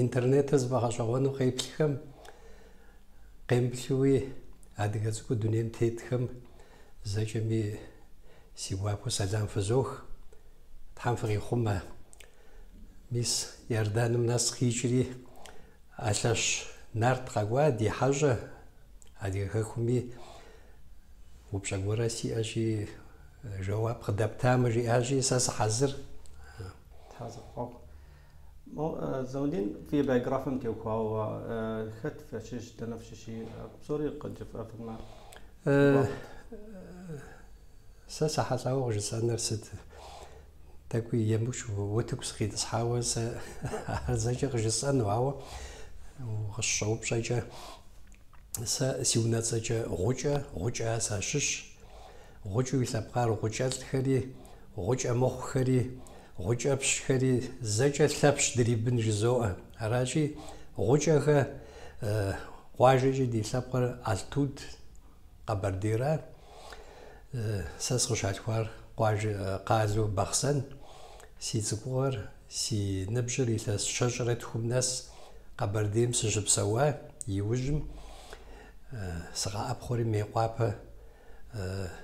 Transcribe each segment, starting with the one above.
интернет збагъэщӏэгъуэну къеплъхэм къемыплъууи адыгэ цӏыкӏу дунейм тетхэм зэкӏэми си гуапэу сэлам фызох. Тхьэм фыкъихъумэ. Мис Иорданым нэс къикӏри Алъэщ Нарт къэкӏуа ди хьэщӏэ адыгэ хэкуми упщӏэ гуэрэ сиӏэщи жэуап къыдэптамэ жиӏащи сэ сыхьэзыр. زودين في بايوغرافيم تيوكواو خت فشش تنفششي بصوري قد جف أفهم ساسا حساو جسنا رست تكوي يموش وتكس خيط صحاوة زاجي جسنا وعو وغشوب شيء سا سيونا زاجي غوجة ساشش غوجة يسابقار غوجة الخري غوجة مخ خري غوجة بشخري زاجي ثابش دريبن جزوء راجي غوجة واجي دي سابقار التود قبرديرا ساس غشاتوار قازو بخسن سي زغور سي نبجر يثاس شجرة خمناس قبرديم سجب سوا يوجم سغا أبخوري ميقوابا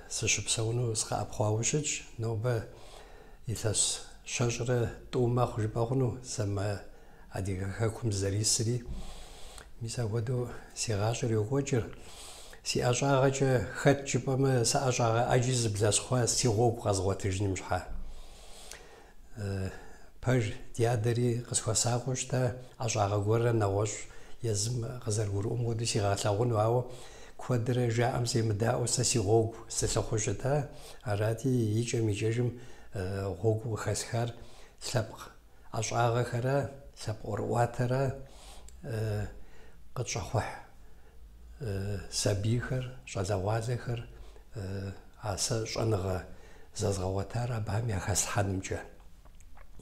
سجب سونو سغا أبخواوشج نوبا يثاس شجرة توما خجباغنو سما أديغا خاكم زريسري ميسا ودو سي غاجر يوغوجر سي أجاغا خد جبما سا أجاغا أجيز بلاسخوا سي غوب غازغواتجني مشحا باج ديادري قسخوا ساقوشتا أجاغا غورا نواش يزم غزر غورو ودو سي غاتلاغون واو كوادر جاء أمسي مداو سا سي غوب سلخوشتا أراتي يجم يجم غوب وخسخار سبق أجاغا خرا سبق أرواترا قد شخوح سبيخر شازوازخر عسى شنغا زازغواتار أبهم يخس حنمجة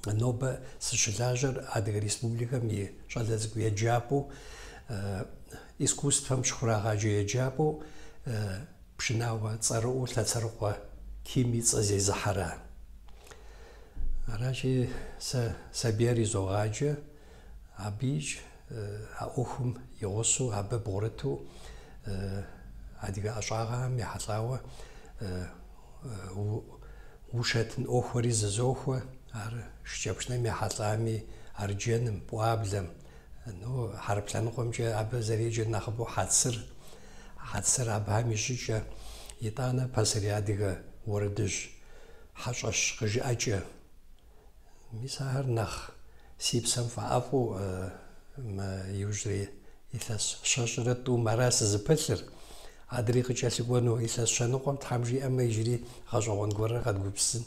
نوبة سشلاجر أدغ ريسبوبليكا مي شازازكو يجابو إسكوستفم شخراغاجي يجابو بشناوة تصرقو تتصرقو كيمي تزي زحرا راجي سبيري زوغاجي عبيج أوهم يغصو عبا بورتو عديقا أشعاغام يحطلاوة وشاتن أوخوري ززوخوة شجابشنام يحطلامي أرجانم بوابلم نو حربلان قومجا عبا زريجا نخبو حدسر عبا ميشيجا يطانا باسري عديقا وردج حشاش قجي أجا ميساهر نخ سيبسام فعفو ما يوجري إثاس شجرة ومراس زبلر عدري قجالي قوانو إثاس شانوقم تحمجي أما يجري غاجوان قورا قد قبسن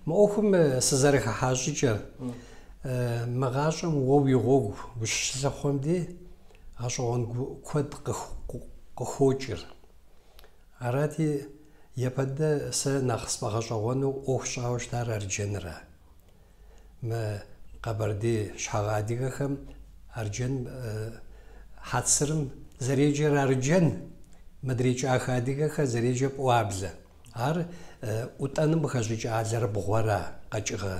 مأوهم سزارخ حاجة مغاشم ووي غوغ وش لخوم دي عشان كود قخوجر عراتي يبدأ سنخس بغاشوانو أوخشاوش دار الجنرا ما قبردي شحاغادي خم арджэн хьацырым зэреджэр арджэн мыдрекӏах адыгэхэр зэреджэ пӏуаблэ. Ар ӏутӏэным къыхэщӏыкӏ алэр бгъуэра, къэкӏыгъэ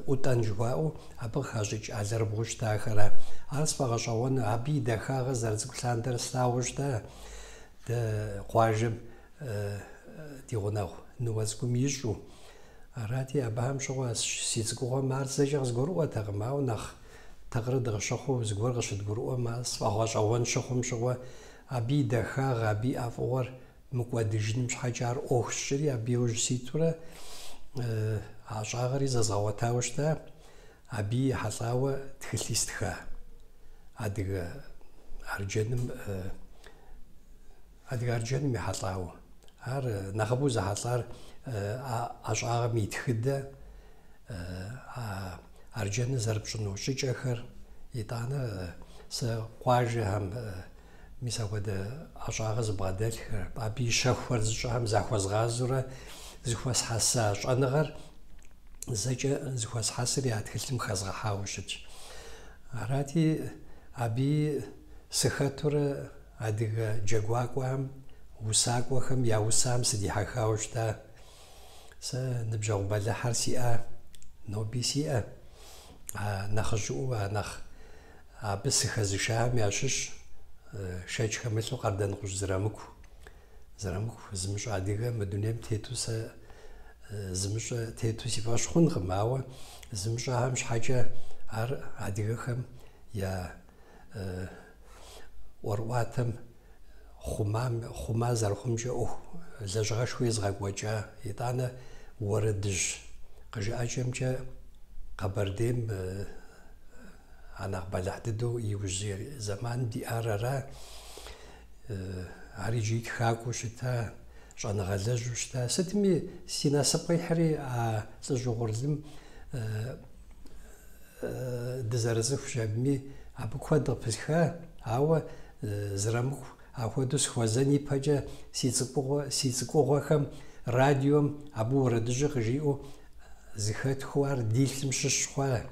ӏутӏэн жыхуаӏэу абы къыхэщӏыкӏ алэр бгъу щытахэра. Ар сфӏэгъэщӏэгъуэну абы и дахагъэр зэрыцӏыкӏу лъандэр слъагъуу щытэ дэ къуажэм ди гъунэгъу ныуэ цӏыкӏум ищӏу. Арати абыхэм щыгъуэ си цӏыкӏугъуэм ар зэкӏэ къызгурыӏуэтэкъым, ауэ нэхъ тыкъыры дыкъыщыхъуу зыгуэр къыщыдгурыӏуэм ар сфӏэгъэщӏэгъуэн щыхъум щыгъуэ абы и дахагъ, абы и ӏэфӏыгъуэр мыкӏуэдыжыным щхьэкӏэ ар ӏуэху щӏыри абы иужь ситурэ а щӏагъри зэзгъэгъуэтауэ щыта, абы ихьэлӏауэ тхылъи стха. Адыгэ арджэным ихьэлӏауэ. Ар нэхъыбэу зэхьэлӏар а щӏагъым и тхыдэ, арджэныр зэрыпщӏыну щӏыкӏэхэр, итӏанэ сэ къуажэхэм мис апхуэдэ ӏэщӏагъэ зыбгъэдэлъхэр, абы и щэхухэр зыщӏэхэм захуэзгъазэурэ зыхуэсхьэса щӏэныгъэр зэкӏэ зыхуэсхьэсри а тхылъым хэзгъэхьауэ щытщ. Арати абы сыхэтурэ адыгэ джэгуакӏуэхэм, усакӏуэхэм я усам сыдихьэхауэ щыта. Сэ ныбжьэгъу бэлыхьэр сиӏэ, ноби сиӏэ. Нэхъыжьыӏуэ нэхъ абы сыхэзышахэм ящыщ шэч хэмылъу къардэнкъущ Зырамыку. Зырамыку зымыщӏэ адыгэ мы дунейм тету сэ зымыщӏэ тету си фӏэщ хъункъым, ауэ зымыщӏэхэм щхьэкӏэ ар адыгэхэм я ӏуэрыӏуатэм хъума зэрыхъумкӏэ ӏуэху лэжьыгъэшхуэ езыгъэкӏуэкӏа. Итӏанэ уэрэдыжь къыжыӏэкӏэмкӏэ Къэбэрдейм а нэхъ бэлыхь дыдэу иужь зэманым диӏар ара. Ар иджыри тхакӏуэу щыта, щӏэныгъэлэжьу щыта. Сытми си насып къихьри а лӏыжь угъурлым дызэрыцӏыхущ абыми абы куэд къыпысха, ауэ Зырамыку апхуэдэу сыхуэзэн ипэкӏэ си цӏыкӏугъуэхэм радиом абы уэрэдыжьыр къыжиӏэу зыхэтхыу ар дилъым щыщ хъуа.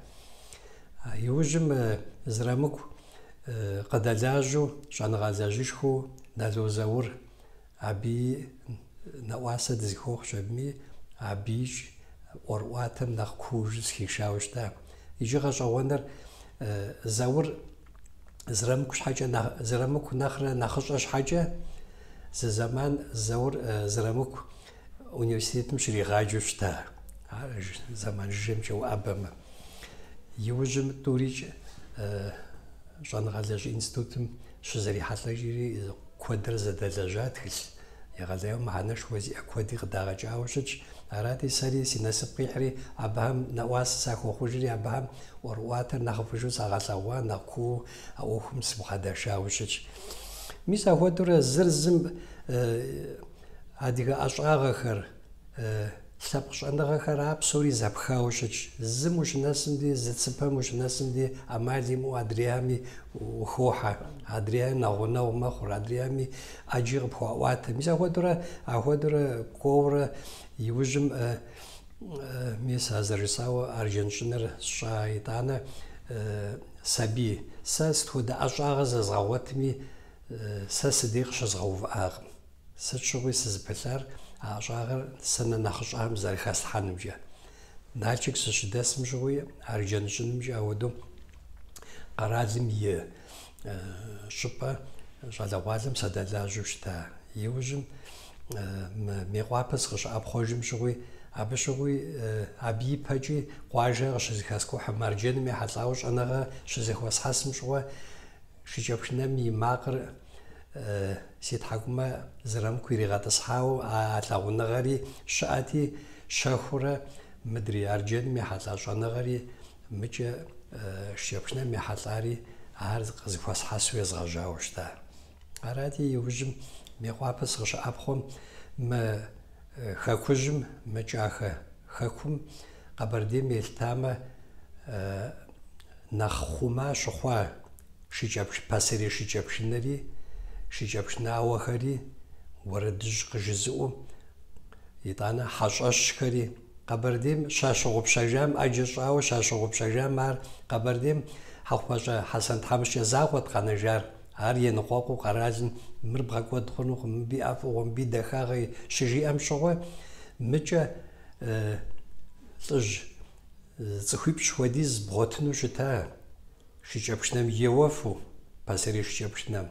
Иужьым Зырамыку къыдэлажьэу щӏэныгъэлэжьышхуэу Налозаур абы нэӏуасэ дызыхуохъущ абыми, абыищ ӏуэрыӏуатэм нэхъ куужу сыхишауэ щыта. Иджы гъэщӏэгъуэныр Заур Зырамыку нэхърэ нэхъыщӏэ щхьэкӏэ зы зэман Зырамыку университетым щригъаджэу щыта. Ар зэман жыжьэмкӏэ уӏэбэмэ. Иужьым тӏурикӏ щӏэныгъэлэжь институтым щызэрихьэлӏэжри куэдыр зэдэлэжьа тхылъ. Егъэлейуэ мыхьэнэшхуэ зиӏэ куэди къыдагъэкӏауэ щытщ. Арати сэри си насып къихьри абыхэм нэӏуасэ сахуэхъужри абыхэм ӏуэрыӏуатэр нэхъ ыфӏыжу сагъэлъэгъуа, нэхъ куууэ а ӏуэхум сыбгъэдэшауэ щытщ. Мис апхуэдэурэ зыр зым адыгэ ӏэщӏагъэхэр, лъэпкъ щӏэныгъэхэр псори зэпхауэ щытщ. Зым ущынэсым ди, зы цыпэм ущынэсым ди ӏэмал имыӏэу адрейхэми ухохьэ. Адрейхэр нэгъунэгъу мэхъур, адрейхэми ӏэджи къыпхуаӏуатэ. Мис апхуэдэурэ кӏуэурэ иужьым мис а зэрысауэ арджэн щӏыныр сщӏа, итӏанэ сабий. Сэ сытхуэдэ ӏэщӏагъэ зэзгъэгъуэтми сэ сыдей къыщызгъэувыӏакъым. Сыт щыгъуи сызыпылъар а щӏагъэр сэнэ нэхъыщӏэхэм зэрыхэслъхьэнумкӏэ. Налшык сыщыдэсым щыгъуи арджэн щӏынымкӏэ ауэдэу къэралым и щӏыпӏэ щӏалэгъуалэм садэлажьэу щыта. Иужьым Мейкъуапэ сыкъыщыӏэпхъуэжым щыгъуи абы щыгъуи абы ипэкӏи къуажэ къыщызыхэскӏухьым, арджэным ехьэлӏауэ щӏэныгъэ щызэхуэсхьэсым щыгъуэ шыкӏэпшынэм и макъыр си тхьэкӏумэ Зырамыку иригъэтӏысхьауэ а лъагъуныгъэри щыӏэти, щэхурэ мыдрей арджэным ехьэлӏа щӏэныгъэри мыкӏэ шыкӏэпшынэм ехьэлӏари ар къызыхуэсхьэсу езгъэжьауэ щыта. Арати иужьым Мейкъуапэ сыкъыщыӏэпхъуэм мы хэкужьым, мы кӏахэ хэкум Къэбэрдейм елъытамэ нэхъ хъума щыхъуа пасэрей шыкӏэпшынэри, шыкӏэпшынауэхэри, уэрэдыжь къыжызыӏэу, итӏанэ хьэщӏэщхэри. Къэбэрдейм щащыгъупщэжам ӏэджэ щӏауэ щащыгъупщэжам ар Къэбэрдейм حقوقة حسن تحمش يزاقوت قنجار هاري نقوقو قرازن مربغاقوت خنوق مبي أفو ومبي دخاغي شجي أمشوه مجا تج زخويب شوديز بغوتنو شتا شجابشنام يوافو باسري شجابشنام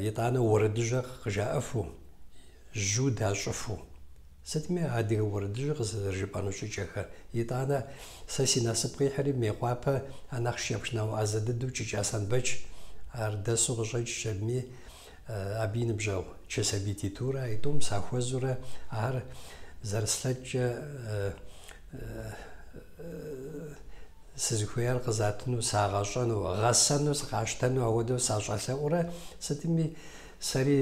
يطانا وردجا قجاءفو جود هاشفو ستمي عادي وردجا قزرجبانو شجاخا يطانا ساسي ناسبقي حري ميقوابا أنا خشيابشناو أزددو جاسان بج أردسو غجاج شمي أبين بجاو تشسابيتي تورا يتوم ساخوزورا أهر زرسلاج سزخويار قزاتنو ساغاشانو غاسانو سقاشتانو أودو ساجاسا أورا ستمي ساري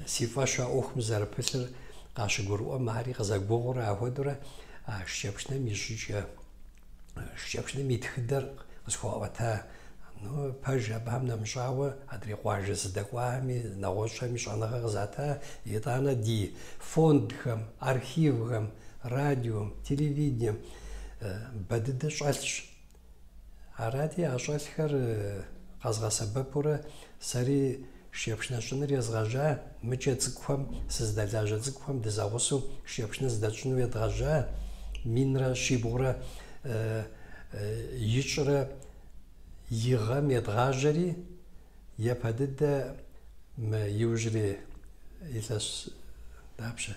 سيفاشا أوخم زربسر قاشقورو مهاري قزاقبوغورا أودورا شيابشنا ميجيجا شيابشنا ميتخدر قزخواتا نو باجا بهمنا مشاوة أدري قواجة صدقواهمي نغوشا مش أنا غزاتا يطانا دي فوندهم أرخيفهم راديوم تلفزيون بدد شالش عراتي عشالخر قزغا سببورا سري شيابشنا شنر يزغاجا مجا تزكوهم سزداجا تزكوهم دزاغوسو شيابشنا زداجنو يدغاجا مينرا شيبورا يشرا يغام يدغاجري يبدد ما يوجري إلاس دابشا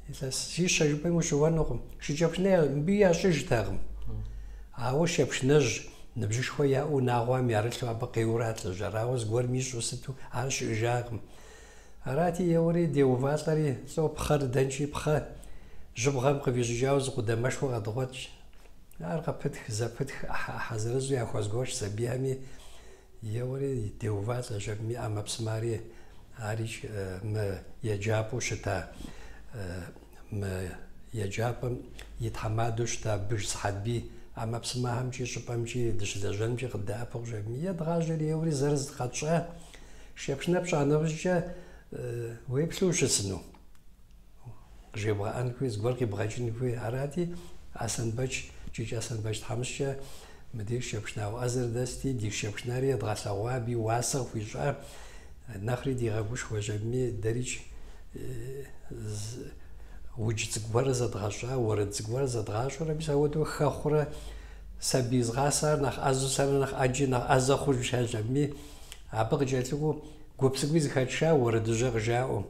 إلاس شيشا جبين وشوانوغم شجابشنا مبيا شجتاغم عاوش يبشنج نبجي شوية وناغوام يارلتو أبقي ورات لجراوز قوار ميش وستو عاش إجاغم أراتي يوري ديوفاتري سو بخار دنشي بخار جبغام قبي جاوز قدامش وغدغوتش أرقى فتح زفتح حزرزو يا خوزغوش سبيامي يوري ديوفات جبمي أما بسماري عاريش ما يجابو شتا ما يجاب يتحمادو شتا بج صحاد بي أما بسماهم شي شبامشي دش دجنمشي قدا أبوغ جبمي يدغاجر يوري زرز قاتشا شابشنا بشانا بجا ويبسوش سنو جيبغا أنكوي زغوركي بغاجيني كوي عراتي أسن بج جيج أسن بج تحمشا مديك شابشنا وأزر دستي ديك شابشناري دغاسا وابي واسغ في جا نخري دي غابوش وجبمي دريج وجد زغور زدغاشا ورد زغور زدغاشا ربي ساودو خاخورا سبيز غاسر نخ أزو سر نخ أجي نخ أزا خوش شاجبمي أبغ جاتلو قبسقويز خاتشا ورد جغ جاو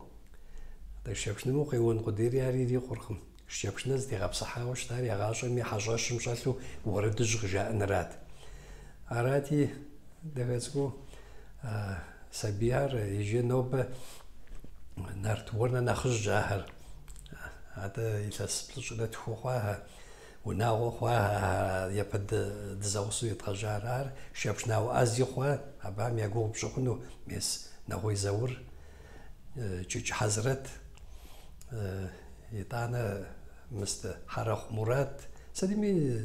داك شابشنا مو قيون قديري هاري دي قرخم شابشنا زدي غاب صحا وشتاري غاشا مي حاجاش مشاتلو ورد جغ جاء نرات أراتي داكتسكو سبيار يجي نوب نارتورنا نخش جاهر هذا يتسبلش لا تخوها وناغو خواها يبد دزاوسو يتغجار شابشنا وازي خوا ابام يقوم بشخنو ميس ناغو يزور جيج حضرت يطانا مست حرخ مراد سدمي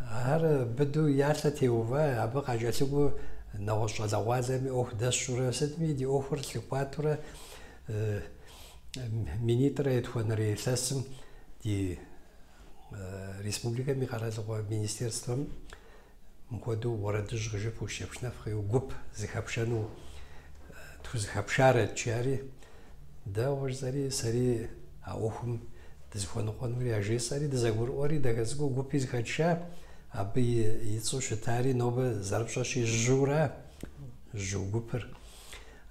هر بدو يالتي وفا ابقى جاتو نغوش زوازمي اوه دشور سدمي دي اوفر سيباتورا مينيترا يتوانري ساسم دي ريسبوبليكا ميقارازغوا مينيستيرستوم مكودو وردج غجف وشيبشنا فخيو قب زخابشانو تو زخابشارة تشاري دا ورزاري ساري اوهم دزفوانو قانوري اجي ساري دزاغور اوري دغزغو قبي زخاتشا ابي يتسو شتاري نوبه زربشاشي جورا جو قبر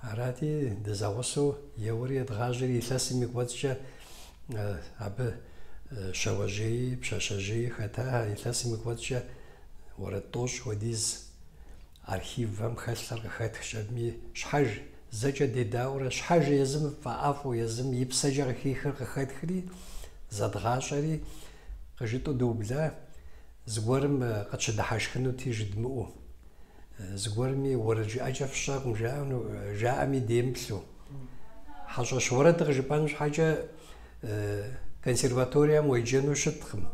عراتي دزاوسو يوري دغاجري ثاسمي قواتشا اب شواجي بشاشاجي خطا يثاسمي قواتشا ورطوش وديز ارخيف فم خسر خط شبمي شحاج زجا دي داور شحاج يزم فافو يزم يبسجر خيخر خط خري زدغاشري قجتو دوبلا زغورم قتش دحاشخنو تيجدمو زغورمي ورجي اجف شاق جاء مي ديمسو حاجه شورت غجبانش حاجه كونسيرفاتوريا مويجنو شتخم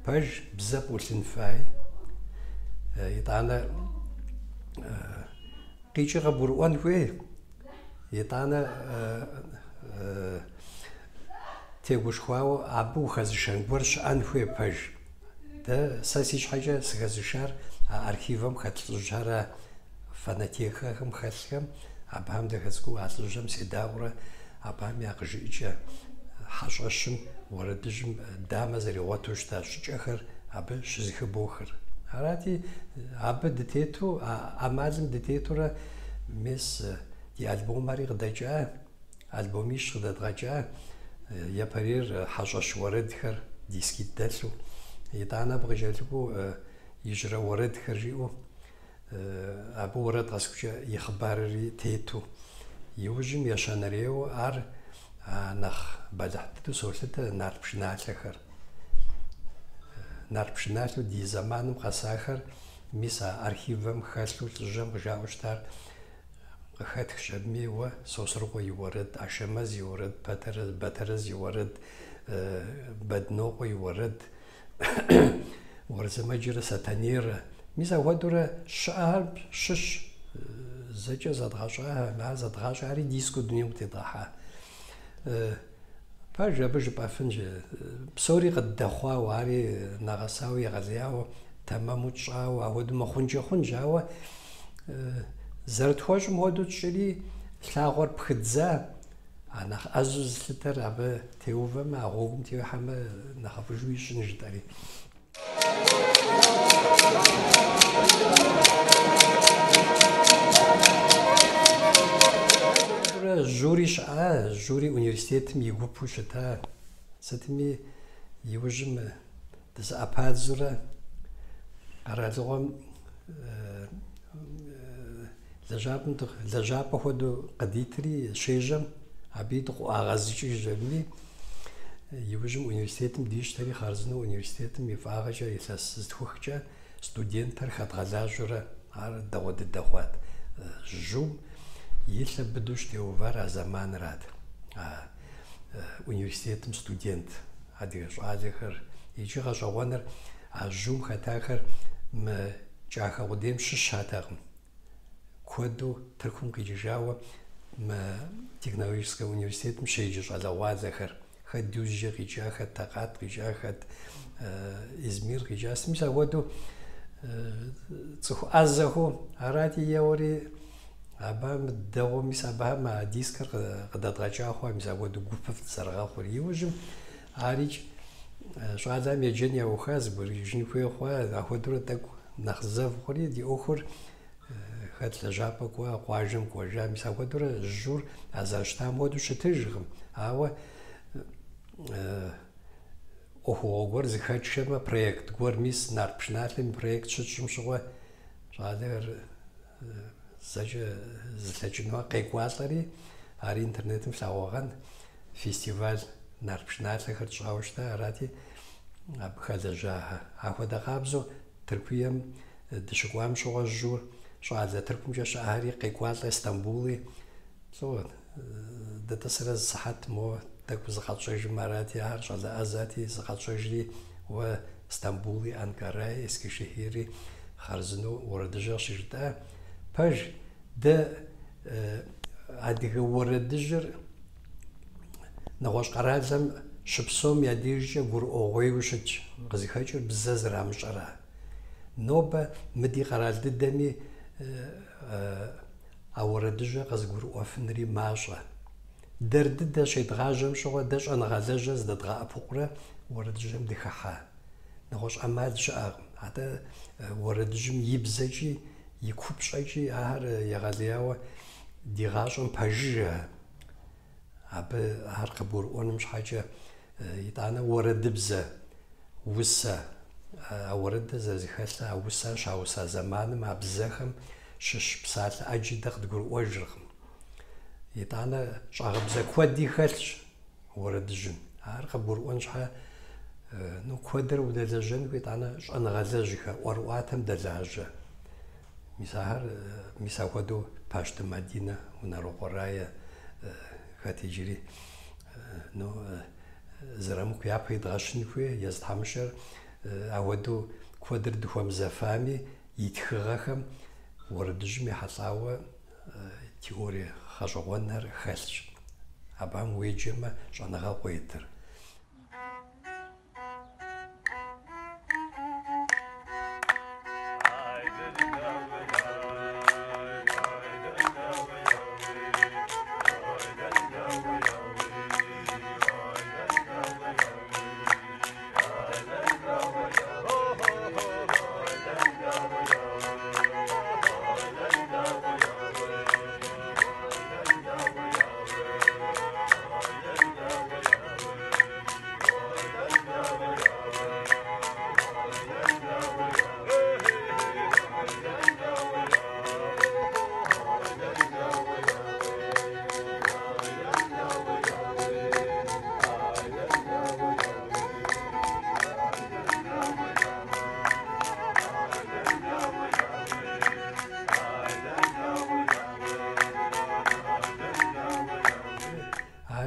باج بزاف ولتنفاي يطانا قيجي غبروان فيه يطانا تيغوش خواو ابو خزشان برش ان فيه باج ده ساسيش حاجه سغزشار архивам хэтлӏыжьхэр фонотекэхэм хэлъхэм абыхэм дэхэцӏыкӏуу алӏыжьэм седагъурэ абыхэм якъыжиӏэкӏэ хьэщӏэщым уэрэдыжьым дамэ зэригъуэту щыта щӏыкӏэхэр абы щызэхыбохыр. Арати абы дытету ӏэмалым дытетурэ мис ди альбомари къыдэкӏа, альбомищ къыдэдгъэкӏа, епэрейр хьэщӏэщ уэрэдхэр дискитӏ дэлъу, итӏанэ абы къыжэлъыкӏуу ижьрэ уэрэдхэр жиӏэу абы уэрэд къэсхукӏэ и хъыбарри тету. Иужьым ещэнэреуэ ар нэхъ бэлыхь дыдэу солъытэ нарт пшыналъэхэр. Нарт пшыналъэу ди зэманым къэсахэр мис а архивэм хэлъу лӏыжьэм къыжаӏэу щытар къыхэтхщ. Абыми уэ Сосрыкъуэ и уэрэд, Ашэмэз и уэрэд, Бэтэрэз и уэрэд, Бэднокъуэ и уэрэд, Уэрзэмэджрэ Сатанейрэ. Мис апхуэдэурэ щыӏэхэр щыщ, зэкӏэ зэдгъэщӏа, ар зэдгъащӏари диско дунейм къытедгъэхьа. Пэж абы жыпӏэфынщ. Псори къыддэхъуауэ, ари нэгъэсауэ егъэлеяуэ, тэмэму тщӏауэ, апхуэдэу мыхъункӏэ хъунщ, ауэ зэрытхуэщӏым хуэдэу тщӏыри лъагъуэр пхыдза, а нэхъ ӏэзэу зылъытэр абы теувэмэ, а гъуэгум теухьэмэ нэхъыфӏыжу ищӏын жытӏэри. Жюри щыӏа, жюри университетым и гупу щыта. Сытми иужьым дызыӏэпадзурэ къэралыгъуэм лэжьапӏэ хуэдэу къыдитри щежьэм абы къыӏуагъэзыкӏыж. Абыми иужьым университетым дищтэри хъарзынэу университетым и фӏагъэкӏэ илъэс зытхухкӏэ студентэр хэдгъэлажьэурэ ар дэгъуэ дыдэ хъуат. Жьум и лъэ быдэу щытеувар а зэманырат. Университетым студент адыгэ щӏалэхэр икӏи гъэщӏэгъуэныр а жьум хэтахэр мы кӏахэ къудейм щыщатэкъым. Куэду Тыркум къикӏыжауэ мы технологическэ университетым щеджэ щӏалэгъуалэхэр. Хэт Дюзчэ къикӏа, хэт Такъат къикӏа, хэт Измир къикӏа. Мис апхуэдэу цӏыху ӏэзэху арати еуэри абыхэм дэгъуэу мис абыхэм а дискэр къыдэдгъэкӏа хъуа, мис апхуэдэу гупыр зэрыгъэхъур. Иужьым арикӏ щӏалэм еджэн яуха, зыгурыжын хуей хъуа, апхуэдэурэ тӏэкӏу нэхъ зэв хъури ди ӏуэхур хэт лэжьапӏэ кӏуа, къуажэм кӏуэжа. Мис апхуэдэурэ жьур а зэрыщытам хуэдэу щытыжкъым. Ауэ ӏуэхугъуэ гуэр зыхэтшэмэ, проект гуэр мис нарт пшыналъэм и проект щытщӏым щыгъуэ щӏалэхэр зэкӏэ зылъэкӏынуэ къекӏуалӏэри, ари интернетым флъэгъуэгъэн фестиваль нарт пшыналъэхэр тщӏауэ щыта. Арати абы хэлэжьа. Ахуэдэ къабзэу Тыркуем дыщыкӏуам щыгъуэ жьур щӏалэ Тыркумкӏэ щыӏэхэри къекӏуалӏэ Стамбули. Дытӏысырэ зы сыхьэт моуэ тӏэкӏу зыкъэтщӏэжым арати, ар щӏалэ ӏэзати зыкъэтщӏэжри уэ Стамбули, Анкараи, Эскишехири хъарзынэу уэрэдыжьыр къыщижытӏа. Пэж дэ адыгэ уэрэдыжьыр нэгъуэщӏ къэралым щыпсэум я дежкӏэ гурыӏуэгъуейуэ щытщ. Къызыхэкӏыр бзэ зэрамыщӏэра. Нобэ мы ди къэрал дыдэми а уэрэдыжьыр къэзыгурыӏуэфынри мащӏэ. Дэр дыдэ щедгъажьэм щыгъуэ дэ щӏэныгъэлэжьэ здэдгъэӏэпыкъурэ уэрэдыжьым дыхыхьа. Нэгъуэщӏ ӏэмал щыӏэкъым. Атӏэ уэрэдыжьым и бзэкӏи и купщӏэкӏи ар егъэлеяуэ ди гъащӏэм пэжыжэ. Абы ар къыбгурыӏуэным щхьэкӏэ итӏанэ уэрэдыбзэ, усэ. А уэрэдыр зэрызэхэлъэ а усэр щауса зэманым а бзэхэм щыщ псалъэ ӏэджи дэ къыдгурыӏуэжыркъым. итӏанэ щӏагъыбзэ куэди хэлъщ уэрэдыжьым. Ар къыбгурыӏуэн щхьэ куэдыр удэлэжьэн итӏанэ щӏэныгъэлэжьхэр ӏуэрыӏуатэм дэлажьэ. Мис апхуэдэу Пащтэ Мадинэ, Унэрыкъуэрая, хэт иджыри зырамыку япэ идгъэщын хуей, езытхьэмыщэр апхуэдэу куэдыр дыхуэмызэфами, и тхыгъэхэм уэрэдыжьым ехьэлӏауэ теорие гъэщӏэгъуэнхэр хэлъщ. Абыхэм уеджэмэ щӏэныгъэ къуетыр.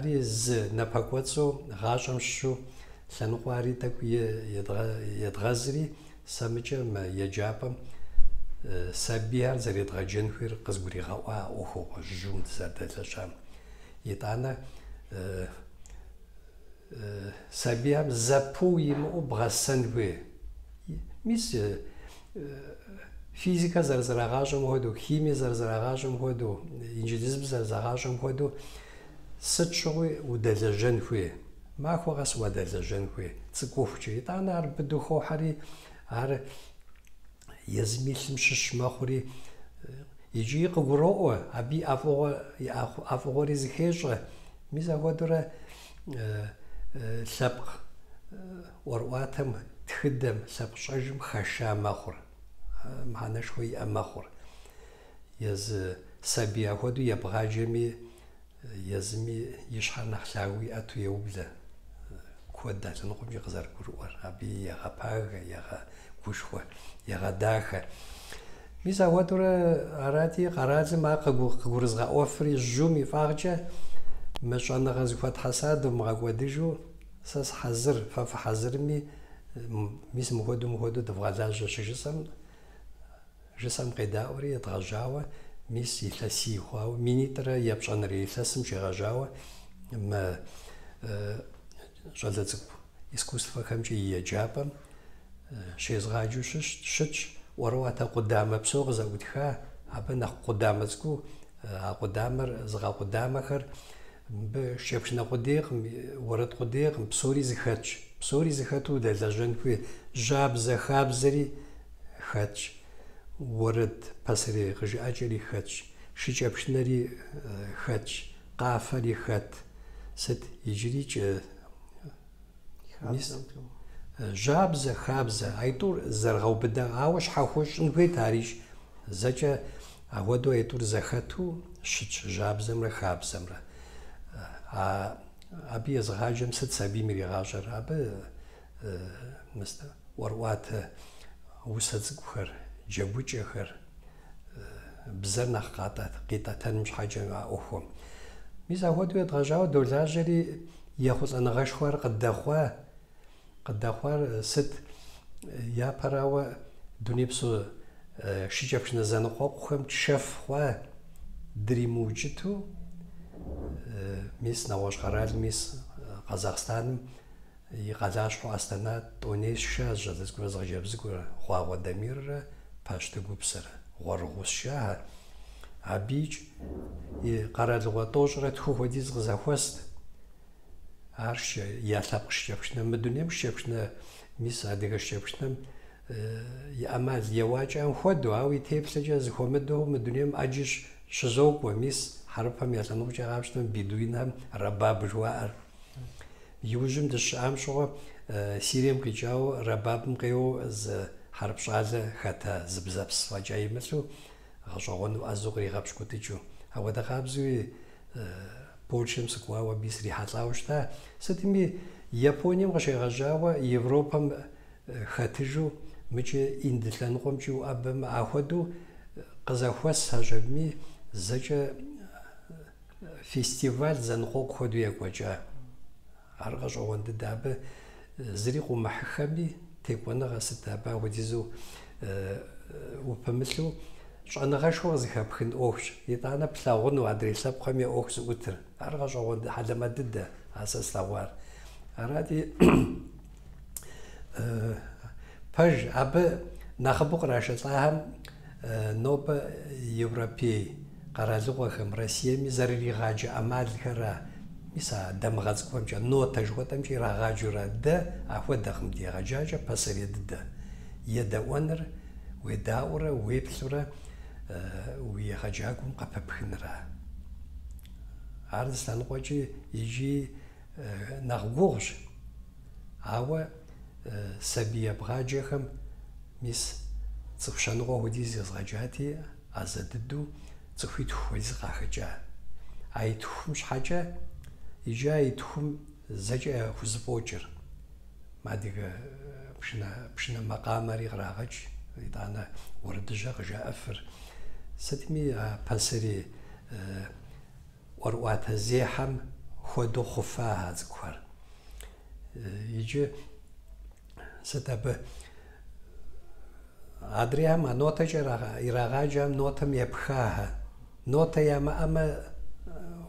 Ари з напаквацу гашам шу лъэныкъуари тӏэкӏу едгъэзри сэмыкӏэ еджапӏэм сабийхэр зэредгъэджэн хуейр къызгуригъэӏуа ӏуэхугъуэ жьым дызэрыдэлъэщӏам. Итӏанэ сабийхэр зэпэу имыӏэу бгъэсэн хуей. Мис физикэ зэрызэрагъащӏэм хуэдэу, химие зэрызэрагъащӏэм хуэдэу, инженеризм зэрызэрагъащӏэм хуэдэу сыт щыгъуи удэлэжьэн хуей. Махуэ къэс уадэлэжьэн хуей цӏыкӏухукӏэ. Итӏанэ ар быдэу хохьэри ар езым илъым щыщ мэхъури иджыри къыгуроӏуэ, абы и ӏэфӏыгъуэри зыхещӏэ. Мис апхуэдэурэ лъэпкъ ӏуэрыӏуатэм, тхыдэм, лъэпкъ щӏэжым хэша мэхъур, мыхьэнэшхуэ иӏэ мэхъур. Езы сабий апхуэдэу ебгъаджэми езыми и щхьэр нэхъ лъагэу иӏэту еублэ. Куэд а лъэныкъуэмкӏэ къызэрыгурыӏуэр, абы егъэпагэ, егъэгушхуэ, егъэдахэ. Мис апхуэдэурэ арати къэралым ар къыгурызгъэӏуэфри жьум и фӏагъкӏэ мы щӏэныгъэ зыхуэтхьэсадэу мыгъэкӏуэдыжу сэ сыхьэзыр, фэ фыхьэзырми, мис мыхуэдэу дывгъэлажьэ жысӏэм къедаӏуэри едгъэжьауэ, мис илъэсий хъуауэ, минитӏрэ епщӏэнрэ илъэсым щегъэжьауэ мы щӏалэ цӏыкӏу искусствэхэмкӏэ и еджапӏэм щезгъаджэу щытщ. ӏуэрыӏуатэ къудамэ псо къызэӏутха, абы нэхъ къудамэ цӏыкӏуу, а къудамэр, зыгъэкъудамэхэр мыбы шэпшынэ къудейкъым, уэрэд къудейкъым, псори зыхэтщ. Псори зыхэту удэлэжьэн хуей. Жьабзэ, хабзэри хэтщ. Уэрэд пасэрей къыжиӏэкӏэри хэтщ. Шыкӏэпшынэри хэтщ. Къафэри хэт. Сыт иджырикӏэ жьабзэ, хабзэ, айтӏур зэрыгъэубыда, ауэ щхьэхуэ щӏын хуейт арищ. Зэкӏэ апхуэдэу айтӏур зэхэту щытщ жьабзэмрэ хабзэмрэ. Абы езыгъаджэм сыт сабийм иригъащӏэр? Абы ӏуэрыӏуатэ усэ цӏыкӏухэр, джэгукӏэхэр, бзэр нэхъ къитӏэтэным щхьэкӏэ а ӏуэхуэм. Мис апхуэдэу едгъэжьауэ долажьэри ехъулӏэныгъэшхуэр къыдэхъуар сыт? Япэрауэ дунейпсо шыкӏэпшынэ зэныкъуэкъухэм шэф хъуа дримыукӏыту, мис нэгъуэщӏ къэрал, мис Къазахъстаным и къалащхъуэ Астана тӏоней щащ, щӏалэ цӏыкӏурэ зыгъэджэбзыгурэ, Гъуагъуэ Дамиррэ Пащтыгупсэрэ, Гъуэрыгъус щахьэ. Абыикӏ и къэралыгъуэ тӏощӏрэ тху хуэдиз къызэхуэст. Ар я лъэпкъ шыкӏэпшынэ, мы дунейм шыкӏэпшынэ, мис адыгэ шыкӏэпшынэм и ӏэмал еуакӏэм хуэдэу, ауэ и теплъэкӏэ зыхуэмыдэу мы дунейм ӏэджи щызокӏуэ. Мис хьэрыпэм я лъэныкъуэкӏэ къапщтэм бедуинхэм рэбаб жыхуаӏэр. Иужьым дыщыӏам щыгъуэ Сирием къикӏауэ рэбабым къеуэу зы хьэрып щӏалэ хэта зы бзэпс фӏэкӏа имылъу гъэщӏэгъуэну ӏэзэу къригъэпщкӏутӏыкӏыу. Апхуэдэ къабзэуи Полшэм сыкӏуауэ абы срихьэлӏауэ щыта. Сытми Японием къыщегъэжьауэ Европэм хэтыжу мыкӏэ Инд лъэныкъуэмкӏи уӏэбэмэ ахуэдэу къызэхуэс а щӏыпӏэми зэкӏэ фестиваль зэныкъуэкъу хуэдэу екӏуэкӏа. Ар гъэщӏэгъуэн дыдэ, абы зыри къыумыхьыхэми текӏуэныгъэ сыт абы апхуэдизу упэмылъу щӏэныгъэшхуэ къызыхэпхын ӏуэхущ. Итӏанэ плъагъуну адрей лъэпкъхэм я ӏуэху зыӏутыр. Ар гъэщӏэгъуэн хьэлэмэ дыдэ, а сэ слъэгъуар. Арати пэж абы нэхъыбэу кърашэлӏахэм нобэ европей къэралыгъуэхэм, Россиеми зэрыригъаджэ ӏэмалхэра. Мис а дамыгъэ цӏыкӏухэмкӏэ нотэ жыхуэтӏэмкӏэ ирагъаджэурэ дэ ахуэдэкъым ди егъэджакӏэ пасэрей дыдэ. Едэӏуэныр уедаӏуэрэ, уеплъурэ уи егъэджакӏуэм къэпыпхынра. Ар зылъэныкъуэкӏи иджы нэхъ гугъущ. Ауэ сабий абгъаджэхэм мис цӏыху щэныгъуэ хуэдиз езгъэджати, ӏэзэ дыдэу цӏыхуитху хуэдиз къахэкӏа. А итхум щхьэкӏэ иджы а итхум зэкӏэ хузэфӏокӏыр. Адыгэ пшынэ макъамэри кърагъэкӏ, итӏанэ уэрэдыжьэ къыжаӏэфыр. Сытми а пасэрей ӏуэрыӏуатэ зехьэм хуэдэу хъуфа а цӏыкӏухэр. Иджы сыт абы адрейм а нотэкӏэ ирагъаджэм нотэм епхахьэ. Нотэ ямыӏэмэ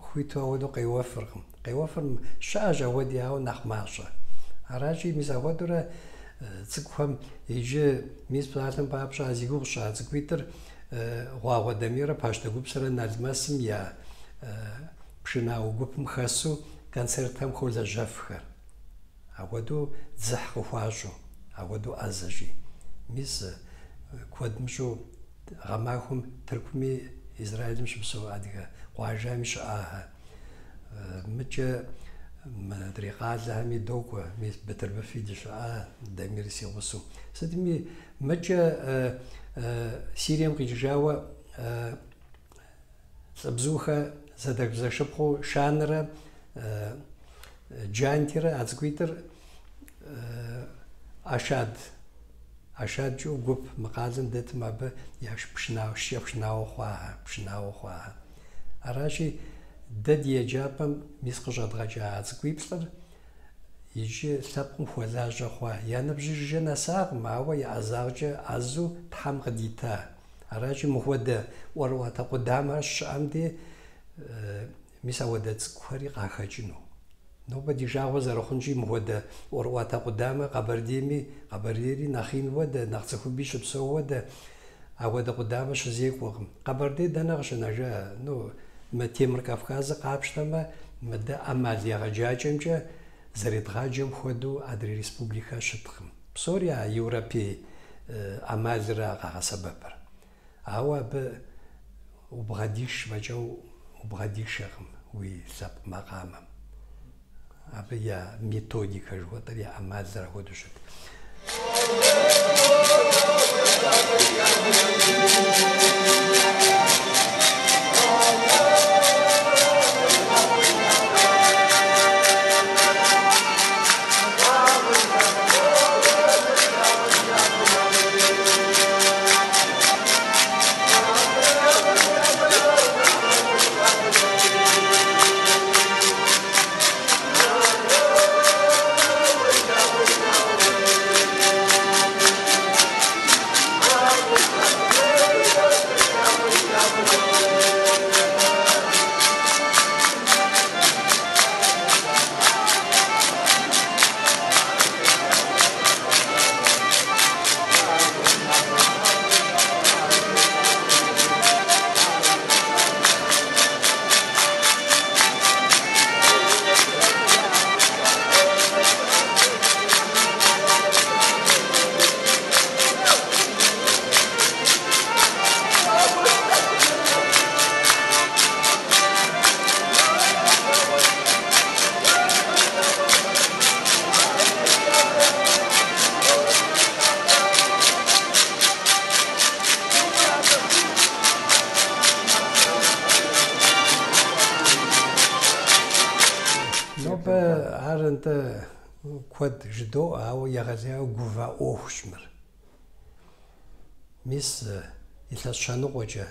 хуиту ауэдэу къеуэфыркъым. Къеуэфыр щыӏэщ ауэди, ауэ нэхъ мащӏэ. Аращи, мис ахуэдурэ цӏыкӏухэм иджы мис псалъэм папщӏэ а зи гугъу щыӏа цӏыкӏуитӏыр Гъуагъуэ Дамирэ Пащтэгупсэрэ Налмэсым я пшынауэ гупым хэсу концертхэм холэжьэфхэр. Ауэдэу дзыхь къыхуащӏу, ауэдэу ӏэзэщи. Мис куэдым щӏу гъэмахуэм Тыркуми Израилым щыпсэу адыгэ къуажэми щыӏахьэ. Мыкӏэ мыдрей къалэхэми докӏуэ, мис Бытырбыфи дыщыӏа, Дамир си гъусэу. Сытми мыкӏэ Сирием къикӏыжауэ лӏыбзухэ зэшыпхъуу Шанрэ Джантирэ а цӏыкӏуитӏыр Ашадджэу гуп мы къалэм дэтым абы пшынауэ хъуахьэ. Аращи, дэ ди еджапӏэм мис къыщӏэдгъэкӏа а цӏыкӏуиплӏыр иджы лъэпкъым хуэлажьэ хъуа. Я ныбжьыр жыжьэ нэсакъым, ауэ и ӏэзагъкӏэ ӏэзу Тхьэм къыдита. Аращи, мыхуэдэ ӏуэрыӏуатэ къудамэр щыӏэм де мис ауэдэ цӏыкӏухэри къахэкӏыну. Нобэ ди жагъуэ зэрыхъунщи, мыхуэдэ ӏуэрыӏуатэ къудамэ Къэбэрдейри нэхъ ин хуэдэ, нэхъ цӏыхуби щыпсэу хуэдэ, ауэдэ къудамэ щызекӏуэкъым. Къэбэрдей дэнэ къыщынэжа? Мы Темыр Кавказыр къапщтэмэ, мыдэ ӏэмал егъэджакӏэмкӏэ зэредгъаджэм хуэдэу Адрей Республикэ щыткъым. Псори а Европей ӏэмалрэ къагъэсэбэпыр. Ауэ абы убгъэдиш фӏэкӏэ убгъэдишэкъым уи лъэпкъ макъамэм. Абы я методикэ жыхуэтӏэр, я ӏэмалыр ахуэдэу щыт. Куэд жыдоӏуэ, ауэ егъэлеяуэ гува ӏуэхущ мыр. Мис илъэс щэныгъуэкӏэ,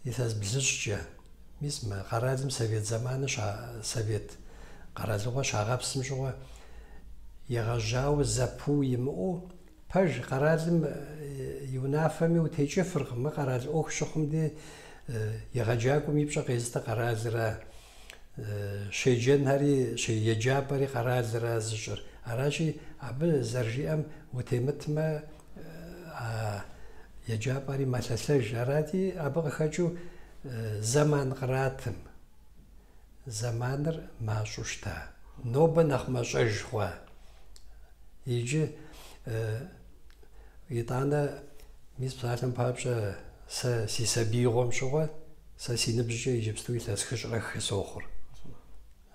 илъэс блыщӏкӏэ, мис мы къэралым Совет зэманым Совет къэралыгъуэ щагъэпсым щыгъуэ егъэжьауэ зэпу имыӏэу пэж къэралым и унафэми утекӏыфыркъым. Мы къэрал ӏуэху щыхъум де егъэджакӏуэм и пщӏэ къезытэ къэралрэ, щеджэнхэри еджапӏэри къэралрэ зыщӏыр. Аращи, абы зэрыжиӏэм утемытмэ еджапӏэри мэлъэлъэж. Арати, абы къыхэкӏыу зэман къратым. Зэманыр мащӏэу щта. Нобэ нэхъ мэщӏэж хъуа. Иджы итӏанэ мис псалъэм папщӏэ сэ си сабиигъуэм щыгъуэ сэ си ныбжькӏэ иджыпсту илъэс хыщӏрэ сохъур.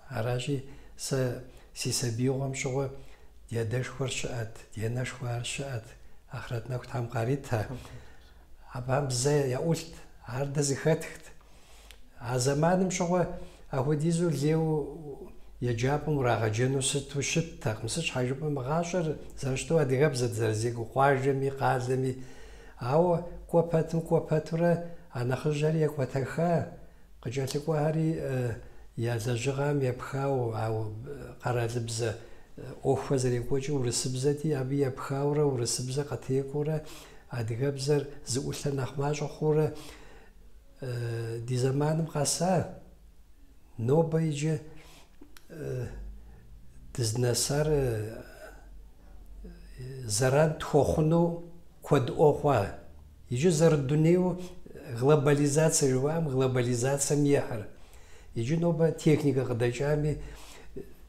Аращи, сэ си сабиигъуэм щыгъуэ ди адэшхуэр щыӏэт, ди анэшхуэр щыӏэт. Ахърэт нэху Тхьэм къаритэ. Абыхэм бзэ яӏулът, ар дэ зыхэтхт. А зэманым щыгъуэ апхуэдизу лейуэ еджапӏэм урагъэджэну сыту щыттэкъым. Сыт щхьа жыпӏэмэ, мы гъащӏэр зэрыщыту адыгэбзэт зэрызекӏуэ къуажэми, къалэми. Ауэ кӏуэ пэтурэ а нэхъыжьхэри екӏуэтэха. Къыкӏэлъыкӏуэхэри я лэжьыгъэм епхауэ къэралыбзэ ӏуэхуэ зэрекӏуэкӏым урысыбзэти, абы епхаурэ урысыбзэ къытекӏуурэ, адыгэбзэр зыӏулъэр нэхъ мащӏэ хъуурэ ди зэманым къэса. Нобэ иджы дызнэсар зэран тхуэхъуну куэдыӏуэ хъуа. Иджы зэрыдунейуэ глобализацие жыхуаӏэм глобализацием ехьыр. Иджы нобэ техникэ къыдэкӏами,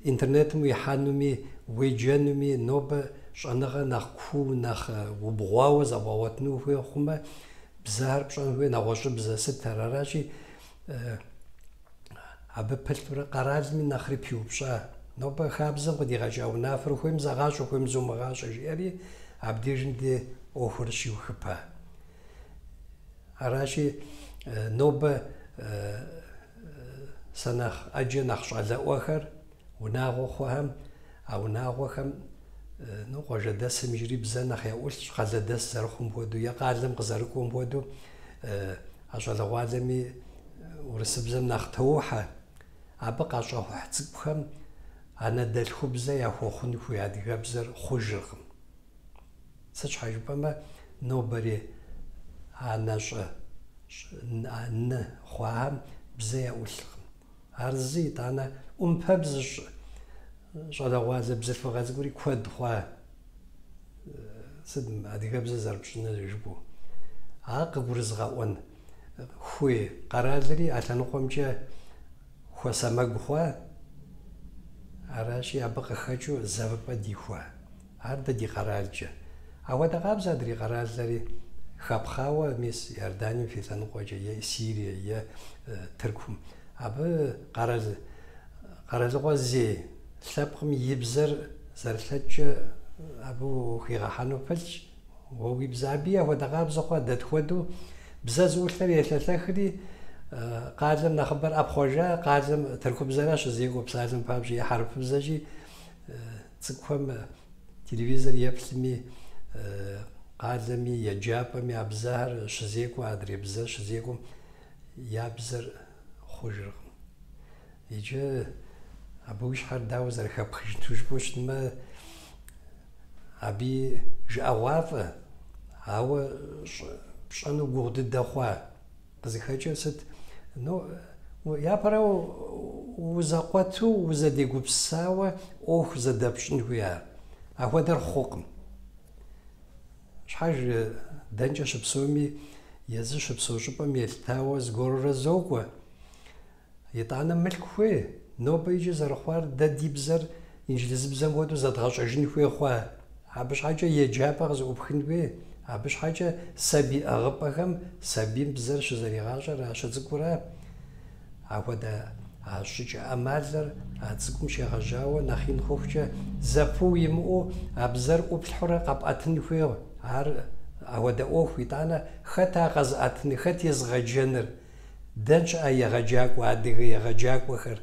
интернетым уихьэнуми, уеджэнуми, нобэ щӏэныгъэ нэхъ куу, нэхъ убгъуауэ зэбгъуэтыну ухуей хъумэ, бзэр пщӏэн хуей, нэгъуэщӏыбзэ сытыр. Аращи, абы пылъурэ къэралми нэхъри пиупщӏа. Нобэ хабзэм къыдигъэкӏа унафэр ухуейм зэгъащӏэ, ухуейм зумыгъащӏэ жиӏэри, абдежым де ӏуэхур щиухыпа. Аращи, нобэ сэ нэхъ ӏэджэ нэхъ щӏалэӏуэхэр унагъуэ хъуэхэм, а унагъуэхэм къуажэдэсым иджыри бзэр нэхъ яӏулъщ, къалэдэс зэрыхъум хуэдэу, е къалэм къызэрыкӏуэм хуэдэу, а щӏалэгъуалэми урысыбзэм нэхъ тоухьэ. Абы къащӏэхъухь цӏыкӏухэм анэдэлъхубзэ яхуэхъун хуей адыгэбзэр хъужыркъым. Сыт щхьэ жыпӏэмэ, нобэри анэ хъуахэм бзэ яӏулъкъым. Ар зы итӏанэ ӏумпэбз щӏалэгъуалэ бзылъхугъэ цӏыкӏури куэд хъуа. Сыт адыгэбзэ зэрыпщӏыныр жыпӏэу. Ар къыгурызгъэӏуэн хуей къэралри а лъэныкъуэмкӏэ хуэсэмэгу хъуа. Аращи, абы къыхэкӏыу зэвыпӏэ дихуа. Ар дэ ди къэралкӏэ. Ауэдэ къабзэ адрей къэралхэри хэпхъауэ мис Иорданием фи лъэныкъуэкӏэ, е Сирие, е Тыркум. Абы къэралыгъуэ зей лъэпкъым и бзэр зэрылъэкӏкӏэ абы ухуигъэхьэну пылъщ. Уэ уи бзэ аби ахуэдэ къабзэ хъуа, дэтхуэдэу бзэ зыӏулъэр елъэлъэхри, къалэм нэхъыбэр ӏэпхъуэжа, къалэм тыркубзэращ щызекӏуэ псалъэм папщӏэ, е хьэрфыбзэкӏи цӏыкӏухэм телевизор еплъми, къалэми, еджапӏэми а бзэхэр щызекӏуэ, адрей бзэр щызекӏуэм я бзэр хъужыркъым. Иджы абы уи щхьэр дауэ зэрыхэпхыжыну жыпӏэу щытмэ, аби жыӏэгъуафӏэ, ауэ пщӏэну гугъу дыдэ хъуа. Къызыхэкӏыр сыт? Япэрэ узэкъуэту, узэдегупсысауэ ӏуэху зэдэпщӏын хуея. Ахуэдэр хъукъым. Щхьэж дэнкӏэ щыпсэуми, езы щыпсэу щӏыпӏэм елъытауэ зыгуэрурэ зокӏуэ. ИтӀанэ мылъку хуей. Нобэ иджы зэрыхъуар дэ ди бзэр инджылызыбзэм хуэдэу зэдгъэщӏэжын хуей хъуа. Абы щхьэкӏэ еджапӏэ къызыӏупхын хуей. Абы щхьэкӏэ сабий ӏэгъыпӏэхэм сабийм бзэр щызэригъащӏэр щыцӏыкӏуурэ. Ахуэдэ а щӏыкӏэ ӏэмалыр а цӏыкӏум щегъэжьауэ нэхъ ин хъухукӏэ зэпыу имыӏэу а бзэр ӏуплъхьурэ къэпӏэтын хуейщ. Ар ахуэдэ ӏуэху итӏанэ хэт ар къэзыӏэтыныр, хэт езыгъэджэныр? Дэн щыӏэ егъэджакӏуэ, адыгэ егъэджакӏуэхэр?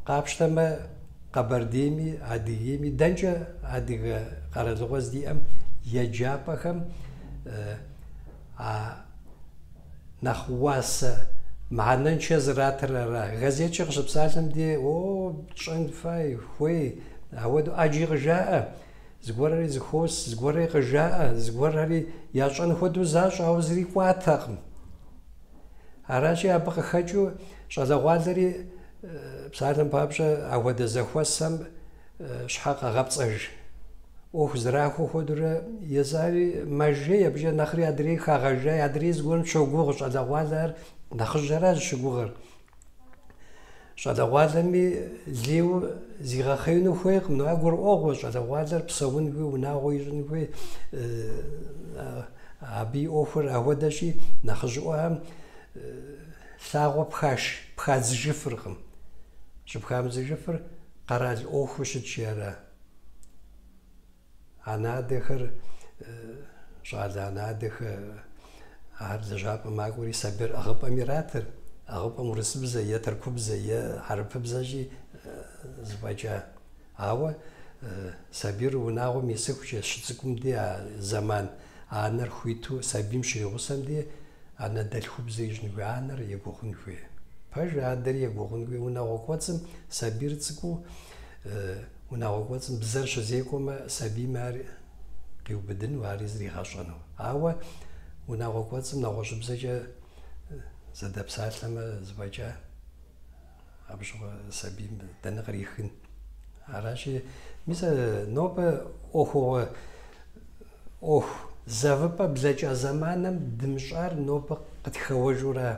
Къапщтэмэ, Къэбэрдейми, Адыгейми дэнкӏэ адыгэ къэралыгъуэ здиӏэм еджапӏэхэм нэхъ уасэ мыхьэнэншэ зэратыр ара. Газетчӏэ къыщыпсалъэм де тщӏэн фай, хуей, ауэдэу ӏэджи къыжаӏэ, зыгуэрри зыхуос, зыгуэрри къыжаӏэ, зыгуэрри ящӏэн хуэдэу защӏэ, ауэ зыри кӏуатэкъым. Аращи, абы къыхэкӏыу щӏалэгъуалэри псалъэм папщӏэ ахуэдэ зэхуэсэм щхьэ къэгъэпцӏэж. Ӏуэху зрахуэ хуэдэурэ езари мэжей, абыкӏэ нэхъри адрей хагъэжай, адрей зыгуэрым щогугъ, щӏалэгъуалэр нэхъыжьэращ щыгугъыр. щӏалэгъуалэми лейуэ зигъэхъеину хуейкъым, а гурыӏуэгъуэ щӏалэгъуалэр псэун хуей, унагъуэ ищӏын хуей. Абы и ӏуэхур ахуэдэщи, нэхъыжьыӏуэхэм лъагъуэ пхадзыжыфыркъым. Щыпхамызыжыфыр къэрал ӏуэхуу щытщи ара. Анадэхэр, щӏалэ анадэхэр, ар лэжьапӏэ макӏуэри сабийр ӏэгъыпӏэм иратыр. Ӏэгъыпӏэм урысыбзэ, е тыркубзэ, е хьэрыпыбзэщи зыфӏэкӏа. Ауэ сабийр унагъуэм исыхукӏэ, щыцӏыкӏум де а зэман анэр хуиту сабийм щригъусэм де анэдэлъхубзэ ищӏын хуей, анэр егуэхъун хуей. пэж адэр егугъунгуи унагъуэ кӏуэцӏым сабийр цӏыкӏуу унагъуэ кӏуэцӏым бзэр щызекӏуэмэ сабийм ар къиубыдыну, ари зригъэщӏэну. Ауэ унагъуэ кӏуэцӏым нэгъуэщӏыбзэкӏэ зэдэпсалъэмэ зыфӏэкӏа абы щыгъуэ сабийм дэнэ кърихын. Аращи, мис нобэ ӏуэху зэвыпӏэ блэкӏа зэманым дымыщӏар нобэ къытхэуэжура.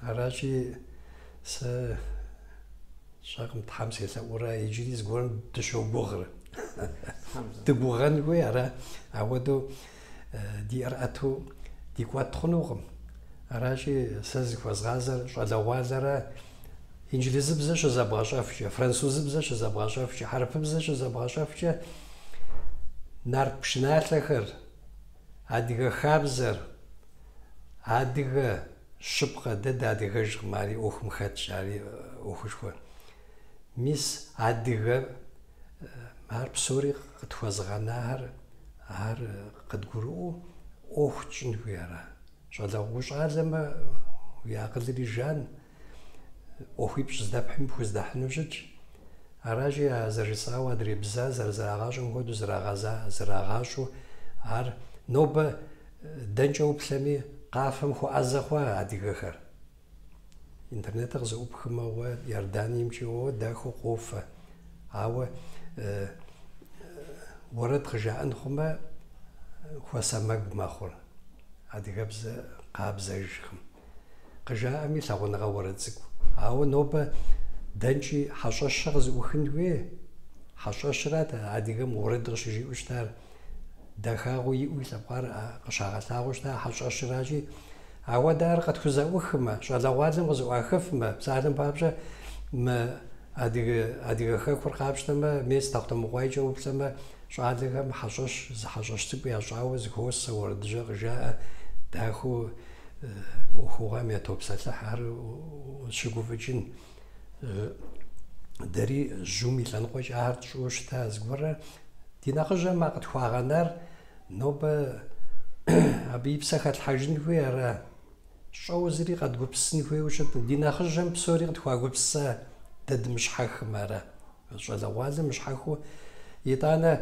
Аращи, сэ щӏакъым Тхьэм селъэӏурэ иджыри зыгуэрым дыщогугъыр. Дыгугъэн хуей ара, ауэдэу диӏэр ӏэту дикӏуэт хъунукъым. Аращи, сэ зыхуэзгъазэр щӏалэгъуалэрэ инджылызыбзэ щызэбгъэщӏэфкӏэ, французыбзэ щызэбгъэщӏэфкӏэ, хьэрфыбзэ щызэбгъэщӏэфкӏэ нарт пшыналъэхэр, адыгэ хабзэр, адыгэ щыпкъэ, дэ дадыгэжкъым, ари ӏуэхум хэтщ, ари ӏуэхушхуэ. Мис адыгэ ар псори къытхуэзгъэнахэр, ар къыдгурыӏуэу ӏуэху тщӏын хуей ара. ЩӀалэгъу ущӏалэмэ уи акъылыр ижан, ӏуэхуипщӏ здэпхьым пхуздэхьыну щытщ. Аращи, зэрыжысӏауэ адребза, зэрызэрагъащӏэм хуэдэу зэрагъащӏэу, ар нобэ дэнкӏэ уплъэми къафэм хуэӏэзэ хъуа адыгэхэр. Интернетыр къызэӏупхмэ, уэ Иорданиемкӏи дахэу къофэ. Ауэ уэрэд къыжаӏэн хъумэ, хуэсэмэгу мэхъур. Адыгэбзэ къабзэжкъым. Къыжаӏэми лъагъуныгъэ уэрэд цӏыкӏу. Ауэ нобэ дэнкӏи хьэщӏэщэ къызыӏухын хуей. Хьэщӏэщрат адыгэм уэрэд къыщыжиӏэу щытар. Дахагъуэ иӏэу и лъэпкъар къыщагъэлъагъуэу щыта хьэщӏэщращи, ауэдэ ар къэтхузэӏухмэ, щӏалэгъуалэм къызэӏуахыфмэ, псалъэм папщӏэ мы адыгэ хэкур къапщтэмэ, мес тхьэкъутэмыгъуайкӏэ уплъэмэ, щӏалэхэм хьэщӏэщ, зы хьэщӏэщ цӏыкӏу ящӏауэ зыхуосэ уэрэдыжьэ къыжаӏэ, дахэу ӏуэхугъуэм ятопсэлъыхь, ар щыгуфӏыкӏын. Дэри жьум и лъэныкъуэкӏэ ар тщӏыуэ щыта. Зыгуэрхэр ди нэхъыжьым а къытхуагъэнар нобэ абы и псэ хэлъхьэжын хуей ара. Щӏэуэ зыри къэдгупсын хуейуэ щытым. Ди нэхъыжьым псори къытхуагупсэ дэ дымыщхьэхым ара. ЩӀалэгъуалэм мыщхьэхыу, итӏанэ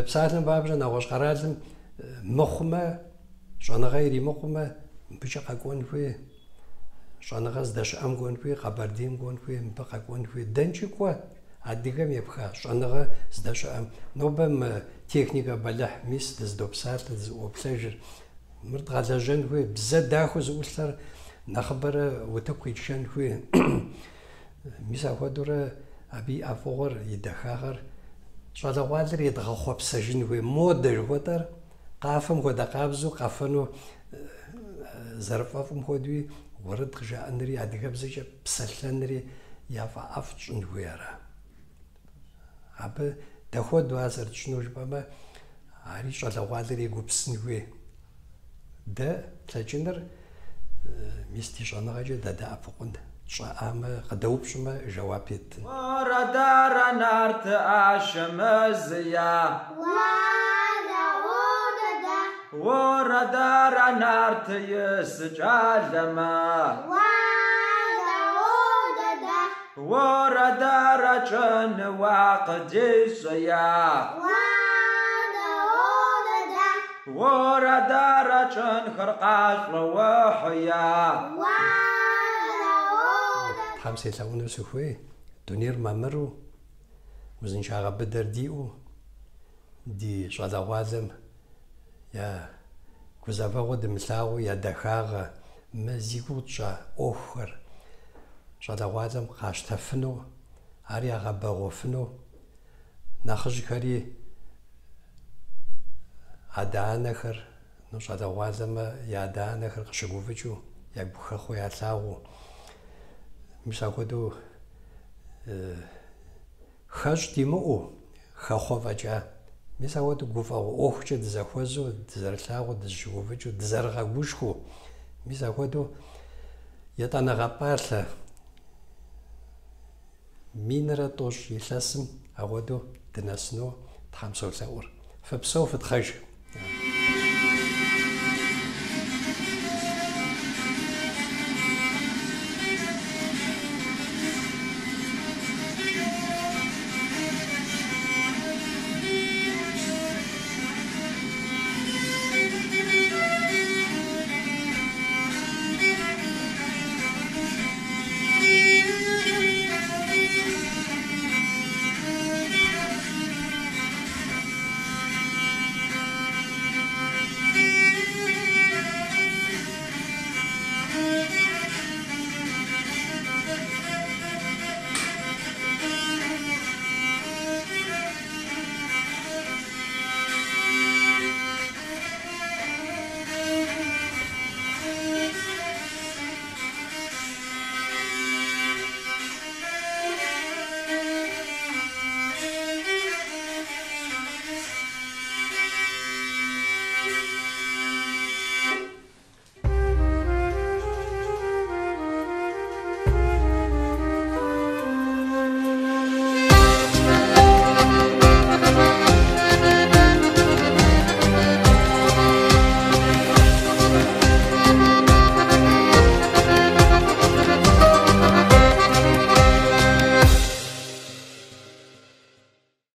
псалъэм папщӏэ нэгъуэщӏ къэралым мыхъумэ, щӏэныгъэ иримыкъумэ, мыбыкӏэ къэкӏуэн хуей. Щӏэныгъэ здэщыӏэм кӏуэн хуей, къэбэрдейм кӏуэн хуей, мыбы къэкӏуэн хуей. Дэнкӏи кӏуэ адыгэм епха щӏэныгъэ здэщыӏэм. Нобэ мы техникэ бэлыхь, мис дыздопсалъэ, дызыӏуоплъэжыр. Мыр дгъэлэжьэн хуей. Бзэ дахэу зыӏулъэр нэхъыбэрэ утыку къитшэн хуей. Мис апхуэдэурэ абы и ӏэфӏыгъуэр, и дахагъэр щӏалэгъуалэр едгъэхъуэпсэжын хуей. Модэ жыхуэтӏэр къафэм хуэдэ къабзэу къэфэну зэрыфӏэфӏым хуэдэуи уэрэд къыжаӏэнри адыгэбзэкӏэ псэлъэнри яфӏэӏэфӏ тщӏын хуей ара. Абы дэхуэду ар зэрытщӏыну жыпӏэмэ, ари щӏалэгъуалэр егупсын хуей. Дэ плъэкӏыныр мис ди щӏэныгъэкӏэ дэдэӏэпыкъун. Щӏэӏамэ, къыдэупщӏмэ, жэуап еттын. Уэрэдэрэ нарт ащэмэзыя. Уэрэдэрэ нарт исыкӏалэмэ. Уэрэдэрэ кӏэнуэ къыдищӏыя. Уэрэдэрэ кӏэнхэр къащӏэуэхьыя. Тхьэм селъэӏуну сыхуей. Дунейр мэмыру, узыншагъэ быдэр диӏэу, ди щӏалэгъуалэм я гузэвэгъуэ дымылъагъуу я дахагъэ, зигур тщӏа ӏуэхухэр щӏалэгъуалэм къащтэфыну, ар ягъэбэгъуэфыну, нэхъыжьхэри адэ-анэхэр, щӏалэгъуалэмэ я адэ-анэхэр къыщыгуфӏыкӏыу, ягухэхъуэ ялъагъуу, мис апхуэдэу хэщӏ димыӏэу, хэхъуэ фӏэкӏа, мис апхуэдэу гуфӏэгъу ӏуэхукӏэ дызэхуэзу, дызэрылъагъуу, дызыщыгуфӏыкӏыу, дызэрыгъэгушхуэу, мис апхуэдэу етӏэнэгъэпӏалъэ минрэ тӏощӏ илъэсым апхуэдэу дынэсыну Тхьэм солъэӏур. Фыпсэу, фытхъэж.